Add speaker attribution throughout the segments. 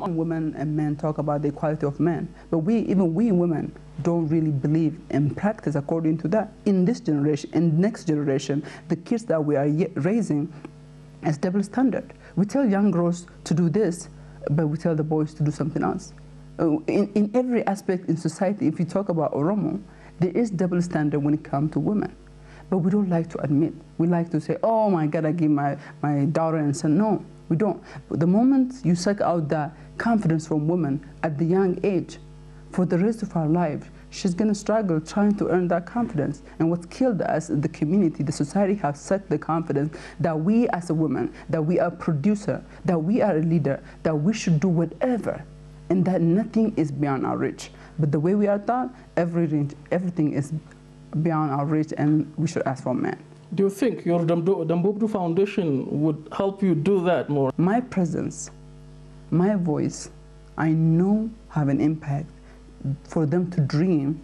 Speaker 1: Women and men talk about the equality of men, but even we women don't really believe in practice according to that. In this generation, in next generation, the kids that we are raising is double standard. We tell young girls to do this, but we tell the boys to do something else. In every aspect in society, if you talk about Oromo, there is double standard when it comes to women. But we don't like to admit. We like to say, oh my God, I give my daughter and son. No, we don't. But the moment you suck out that confidence from women at the young age, for the rest of her life, she's going to struggle trying to earn that confidence. And what killed us, the community, the society, have sucked the confidence that we as a woman, that we are a producer, that we are a leader, that we should do whatever, and that nothing is beyond our reach. But the way we are taught, everything is beyond our reach, and we should ask for men.
Speaker 2: Do you think your Dhufu Foundation would help you do that more?
Speaker 1: My presence, my voice, I know have an impact for them to dream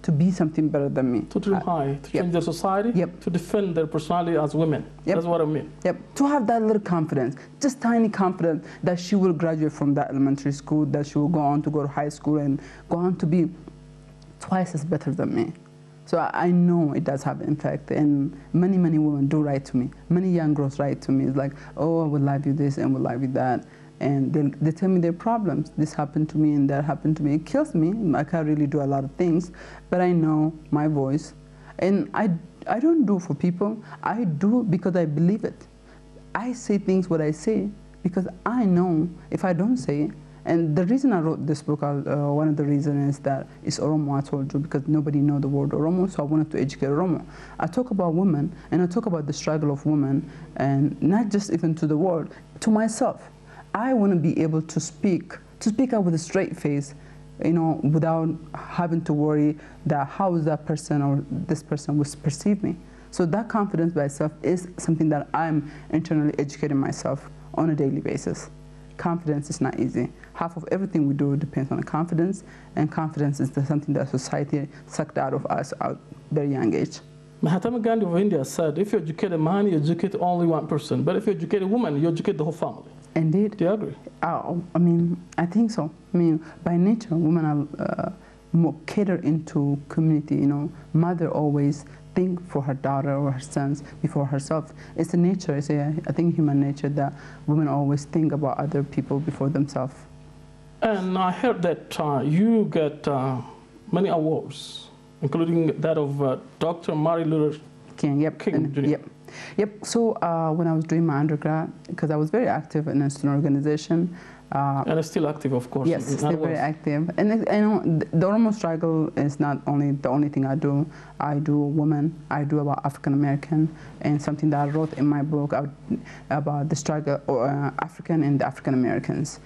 Speaker 1: to be something better than me.
Speaker 2: To dream high, to change their society, to defend their personality as women. That's what I mean.
Speaker 1: To have that little confidence, just tiny confidence that she will graduate from that elementary school, that she will go on to go to high school and go on to be twice as better than me. So I know it does have an impact, and many women do write to me. Many young girls write to me. It's like, oh, I would love you this and would love you that. And they tell me their problems. This happened to me and that happened to me. It kills me. I can't really do a lot of things, but I know my voice. And I don't do for people. I do because I believe it. I say things what I say because I know if I don't say it. And the reason I wrote this book, one of the reasons is that it's Oromo, I told you, because nobody knows the word Oromo, so I wanted to educate Oromo. I talk about women, and I talk about the struggle of women, and not just even to the world, to myself. I want to be able to speak out with a straight face, you know, without having to worry that how is that person or this person will perceive me. So that confidence by itself is something that I'm internally educating myself on a daily basis. Confidence is not easy. Half of everything we do depends on confidence, and confidence is something that society sucked out of us at a very young age.
Speaker 2: Mahatma Gandhi of India said, if you educate a man, you educate only one person. But if you educate a woman, you educate the whole family.
Speaker 1: Indeed.
Speaker 2: Do you agree?
Speaker 1: I mean, I think so. I mean, by nature, women are more catered into community. You know, mother always think for her daughter or her sons before herself. It's a nature, it's I think human nature that women always think about other people before themselves.
Speaker 2: And I heard that you get many awards, including that of Dr. Martin Luther King Jr.
Speaker 1: So when I was doing my undergrad, because I was very active in a student organization.
Speaker 2: And it's still active, of course.
Speaker 1: Yes, still very active. And I know the Oromo struggle is not only the only thing I do. I do women, I do about African American, and something that I wrote in my book about the struggle African and the African Americans.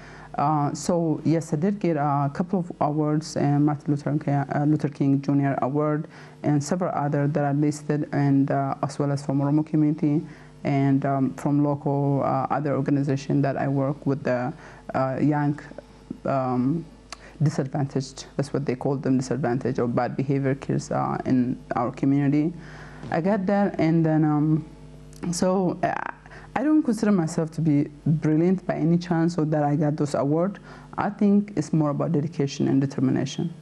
Speaker 1: So yes, I did get a couple of awards, and Martin Luther King Jr. Award, and several others that are listed, and as well as from Oromo community, and from local other organization that I work with the young disadvantaged, that's what they call them, disadvantaged or bad behavior kids in our community. I got that, and then so I don't consider myself to be brilliant by any chance, or that I got those awards. I think it's more about dedication and determination.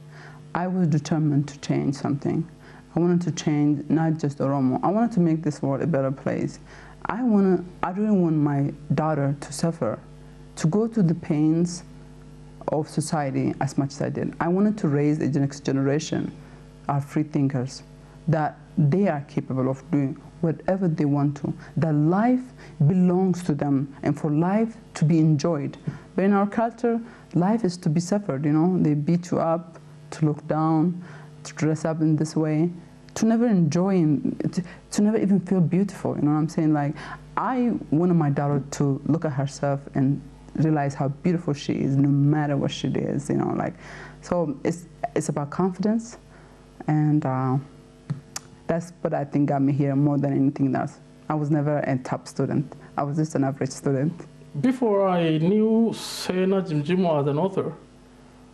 Speaker 1: I was determined to change something. I wanted to change not just Oromo. I wanted to make this world a better place. I didn't want my daughter to suffer, to go through the pains of society as much as I did. I wanted to raise the next generation of free thinkers, that they are capable of doing whatever they want to, that life belongs to them, and for life to be enjoyed. But in our culture, life is to be suffered, you know. They beat you up, to look down, to dress up in this way, to never enjoy, to never even feel beautiful, you know what I'm saying? Like, I wanted my daughter to look at herself and realize how beautiful she is, no matter what she is, you know, like. So it's about confidence, and that's what I think got me here more than anything else. I was never a top student. I was just an average student.
Speaker 2: Before I knew Sena Jimjimo as an author,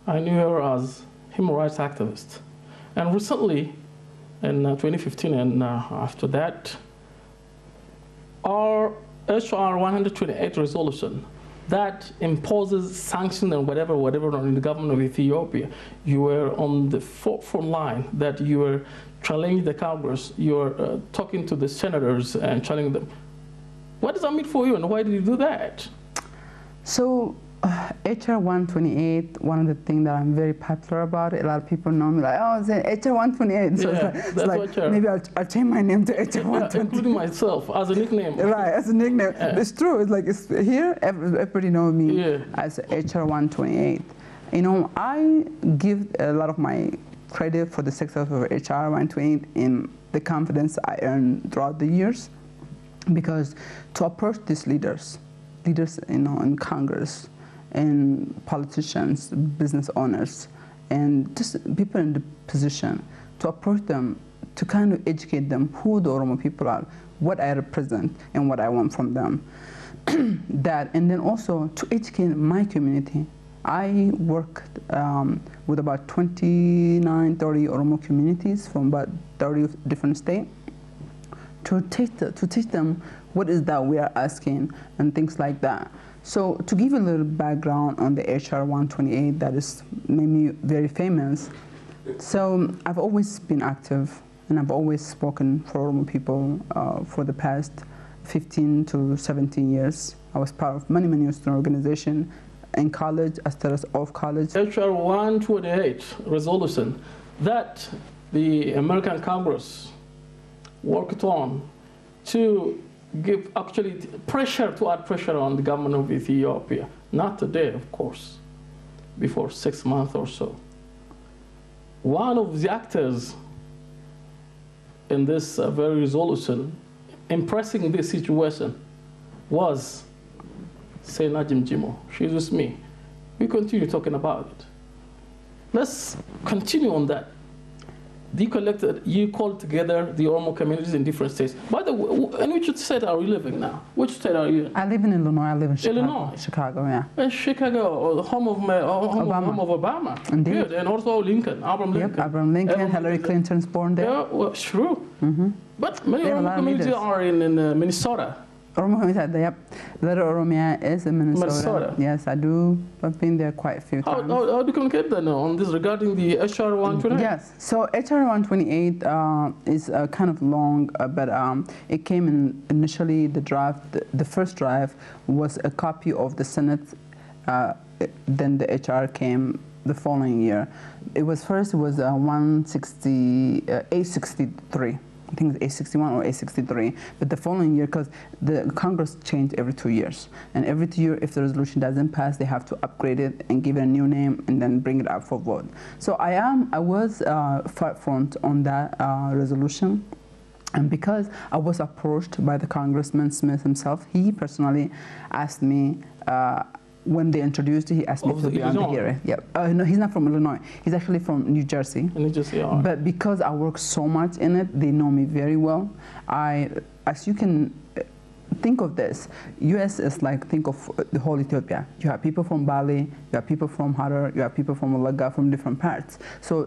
Speaker 2: I knew her as a human rights activist. And recently, in 2015 and after that, our HR 128 resolution that imposes sanctions and whatever on the government of Ethiopia. You were on the front line, that you were challenging the Congress, you were talking to the senators and challenging them. What does that mean for you, and why did you do that?
Speaker 1: So, HR 128, one of the things that I'm very popular about, a lot of people know me like, oh, it's HR 128. So
Speaker 2: yeah,
Speaker 1: it's like maybe I'll change my name to HR 128.
Speaker 2: Including myself, as a nickname.
Speaker 1: Right, as a nickname. It's true. It's like, it's here, everybody knows me as HR 128. You know, I give a lot of my credit for the success of HR 128 in the confidence I earned throughout the years, because to approach these leaders, you know, in Congress, and politicians, business owners, and just people in the position, to approach them, to kind of educate them who the Oromo people are, what I represent, and what I want from them. That, and then also to educate my community. I worked with about 29, 30 Oromo communities from about 30 different states to teach them what is that we are asking and things like that. So to give a little background on the HR 128 that is made me very famous. So I've always been active, and I've always spoken for Oromo people for the past 15 to 17 years. I was part of many student organizations in college as well as off college.
Speaker 2: HR 128 resolution that the American Congress worked on to give actually pressure, to add pressure on the government of Ethiopia. Not today, of course, before 6 months or so. One of the actors in this very resolution impressing this situation was Sena Jimjimo. She's with me. We continue talking about it. Let's continue on that. You called together the Oromo communities in different states. By the way, in which state are you living now? Which state are you in?
Speaker 1: I live in Illinois. I live in Chicago.
Speaker 2: Illinois?
Speaker 1: Chicago, yeah.
Speaker 2: Chicago, home of Obama.
Speaker 1: Indeed.
Speaker 2: Good. And also Lincoln, Abraham Lincoln.
Speaker 1: Yep, Abraham Lincoln, Hillary Clinton's born there.
Speaker 2: Yeah, well, true. But many Oromo communities are in Minnesota.
Speaker 1: Oromo community, yep. Little Oromia is in Minnesota. Yes, I do. I've been there quite a few times.
Speaker 2: How do you communicate then on this regarding the HR 128?
Speaker 1: Yes, so HR 128 is kind of long, but it came in initially, the draft, the first draft was a copy of the Senate, then the HR came the following year. It was 863. I think it's A61 or A63, but the following year, because the Congress changed every 2 years, and every 2 years, if the resolution doesn't pass, they have to upgrade it and give it a new name and then bring it up for vote. So I was front on that resolution, and because I was approached by the Congressman Smith himself, he personally asked me. When they introduced it, he asked me to be on the hearing. Yep. No, he's not from Illinois. He's actually from New Jersey.
Speaker 2: New Jersey, yeah.
Speaker 1: But because I work so much in it, they know me very well. As you can think of this, U.S. is like, think of the whole Ethiopia. You have people from Bali, you have people from Harar, you have people from Olaga, from different parts. So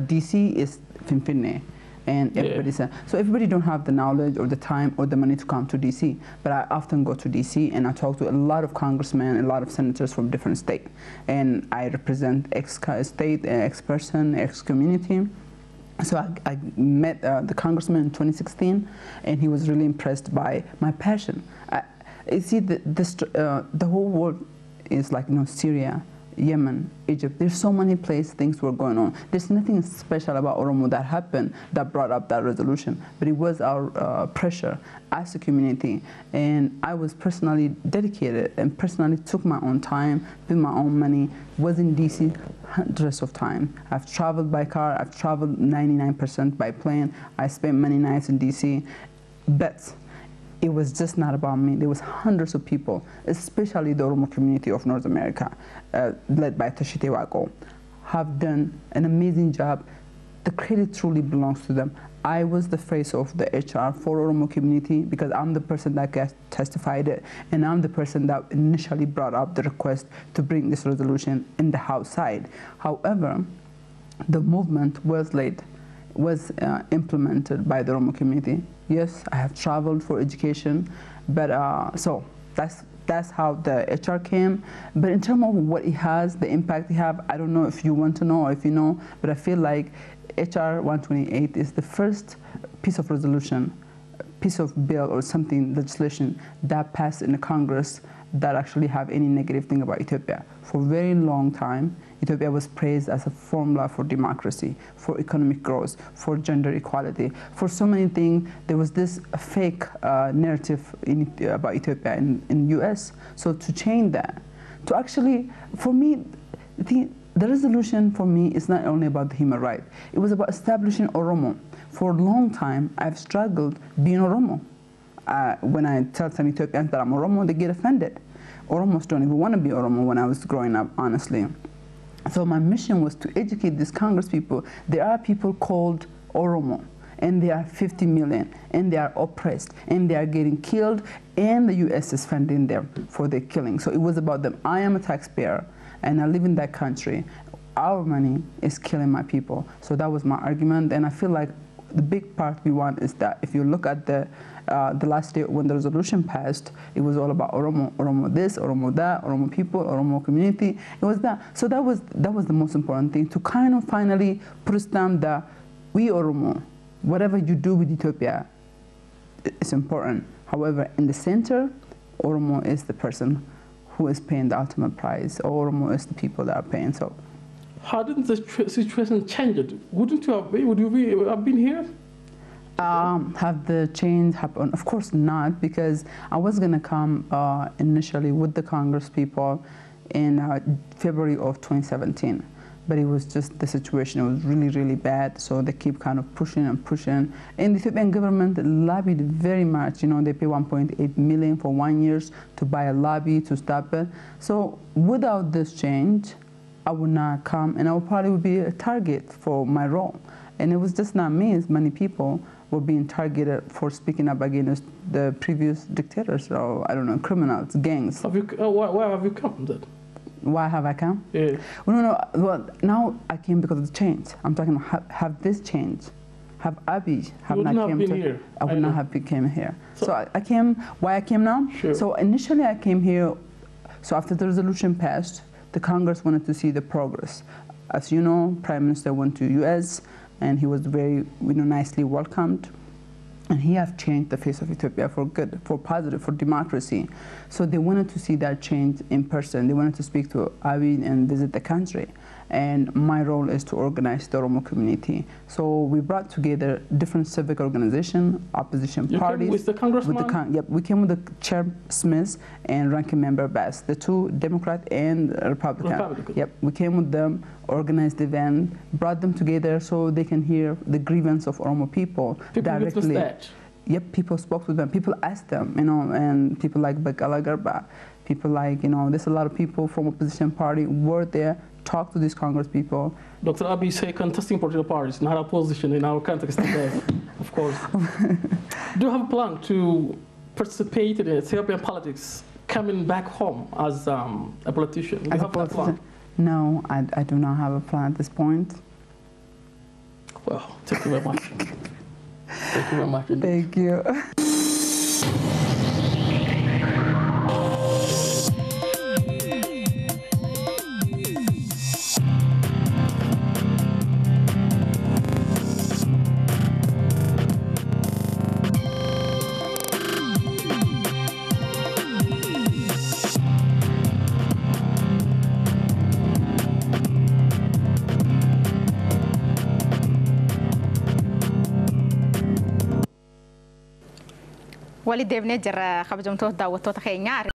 Speaker 1: D.C. is Finfinne. And everybody said, so everybody don't have the knowledge or the time or the money to come to DC. But I often go to DC and I talk to a lot of congressmen, a lot of senators from different states. And I represent ex-state, ex-person, ex-community. So I met the congressman in 2016, and he was really impressed by my passion. You see, the whole world is like, Syria, Yemen, Egypt. There's so many places things were going on. There's nothing special about Oromo that happened that brought up that resolution, but it was our pressure as a community. And I was personally dedicated and personally took my own time, with my own money, was in DC hundreds of time. I've traveled by car, I've traveled 99% by plane. I spent many nights in DC, but it was just not about me. There was hundreds of people, especially the Oromo community of North America, led by Tashite Wako, have done an amazing job. The credit truly belongs to them. I was the face of the HR for Oromo community because I'm the person that testified it, and I'm the person that initially brought up the request to bring this resolution in the House side. However, the movement was implemented by the Oromo community. Yes, I have traveled for education, but so that's that's how the HR came. But in terms of what it has, the impact it have, I don't know if you want to know or if you know, but I feel like HR 128 is the first piece of resolution, piece of bill or something, legislation that passed in the Congress that actually have any negative thing about Ethiopia. For a very long time, Ethiopia was praised as a formula for democracy, for economic growth, for gender equality, for so many things. There was this fake narrative about Ethiopia in US. So to change that, to actually, for me, the resolution for me is not only about the human right. It was about establishing Oromo. For a long time, I've struggled being Oromo. When I tell some Ethiopians that I'm Oromo, they get offended. Oromos don't even want to be Oromo when I was growing up, honestly. So my mission was to educate these Congress people. There are people called Oromo, and they are 50 million, and they are oppressed, and they are getting killed, and the US is funding them for their killing. So it was about them. I am a taxpayer, and I live in that country. Our money is killing my people. So that was my argument, and I feel like the big part we want is that if you look at the last day when the resolution passed, it was all about Oromo, Oromo this, Oromo that, Oromo people, Oromo community. It was that. So that was the most important thing, to kind of finally put a stamp that we Oromo, whatever you do with Ethiopia, it's important. However, in the center, Oromo is the person who is paying the ultimate price. Oromo is the people that are paying. So,
Speaker 2: how didn't the situation change? Wouldn't you have been? Would you have been here?
Speaker 1: Have the change happened? Of course not, because I was going to come initially with the Congress people in February of 2017. But it was just the situation, it was really, really bad. So they keep kind of pushing and pushing. And the Ethiopian government lobbied very much. You know, they pay 1.8 million for 1 year to buy a lobby to stop it. So without this change, I would not come, and I would probably be a target for my role. And it was just not me, it's many people were being targeted for speaking up against the previous dictators, or I don't know, criminals, gangs.
Speaker 2: Have you, why have you come then?
Speaker 1: Why have I come?
Speaker 2: Yeah.
Speaker 1: Well, no, well, now I came because of the change. I'm talking about have this change. Have Abiy have
Speaker 2: you
Speaker 1: not
Speaker 2: not
Speaker 1: came
Speaker 2: been
Speaker 1: to
Speaker 2: here.
Speaker 1: I would not have became here. So I came, why I came now?
Speaker 2: Sure.
Speaker 1: So initially I came here, so after the resolution passed, the Congress wanted to see the progress. As you know, Prime Minister went to US and he was very, nicely welcomed. And he has changed the face of Ethiopia for good, for positive, for democracy. So they wanted to see that change in person. They wanted to speak to Abiy and visit the country. And my role is to organize the Oromo community. So we brought together different civic organizations, opposition parties.
Speaker 2: You came with the congressman?
Speaker 1: Yep, we came with the Chair Smith and ranking member Bass, the two Democrat and Republican. Yep, we came with them, organized the event, brought them together so they can hear the grievance of Oromo people directly. Yep, people spoke to them. People asked them, and people like Bakala Garba, people like, there's a lot of people from opposition party were there, talk to these Congress people.
Speaker 2: Dr. Abiy say contesting political parties, not opposition in our context today, of course. Do you have a plan to participate in Ethiopian politics, coming back home as a politician? Do you have a plan?
Speaker 1: No, I do not have a plan at this point.
Speaker 2: Well, thank you very much. Thank you very much.
Speaker 1: Thank you.
Speaker 3: وليد ابن جرا خبزمتو داوتو تخينيار